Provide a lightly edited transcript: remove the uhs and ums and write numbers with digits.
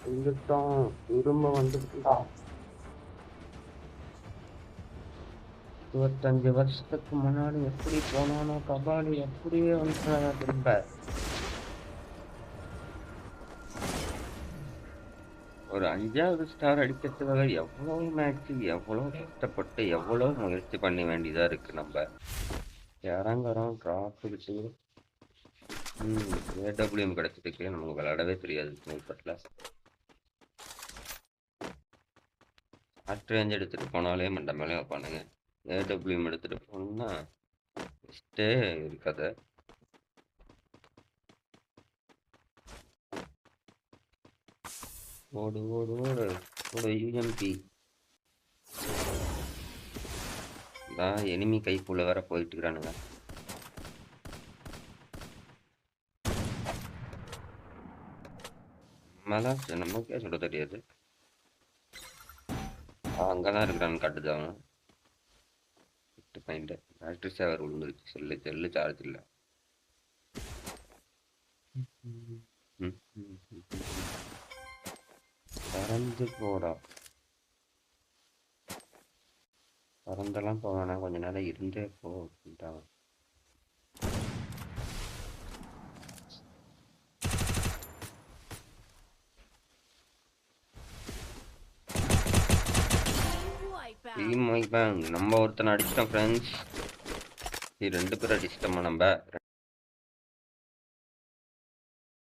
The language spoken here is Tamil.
வந்துட்டோம். திரும்ப வந்துட்டான். 25 வருஷத்துக்கு முன்னாடி எப்படி போனானோ கபாலி அப்படியே வந்துட்டானா திரும்ப. ஒரு 5வது ஸ்டார் அடிக்கிறதுக்காக எவ்வளவு மேட்ச், எவ்வளவு கஷ்டப்பட்டு, எவ்வளவு முயற்சி பண்ண வேண்டியதா இருக்கு நம்ம. இறங்குறோம், டிராப் இருக்கு. ஏடபிள்யூஎம் கிடைச்சிருக்கு. நமக்கு விளையாடவே தெரியாது ஸ்னைப்பர்ல. ஷார்ட் ரேஞ்ச் எடுத்துட்டு போனாலே மண்டை மேலே வைப்பானுங்க. ஏடபிள்யூஎம் எடுத்துட்டு போனோம்னா இஷ்டே இருக்காது. ஓடு ஓடு ஓடு ஓடு யூஎம்பி. எனிமி கைக்குள்ள வேற போயிட்டு இருக்கிறானுங்க. நமக்கே சொல்ல தெரியாது. அங்கதான் இருக்கிறான்னு காட்டுது அவன். பேட்டரி சேவர் விழுந்துருச்சு. செல்லு சார்ஜ் இல்லை. பறந்து போடா. பறந்தெல்லாம் போவேனா, கொஞ்ச நேரம் இருந்தே போ அப்படின்ட்டான். நம்ம ஒருத்தனை அடிச்சிட்டோம் ஃப்ரெண்ட்ஸ். 2 பேர் அடிச்சிட்டோமா நம்ம.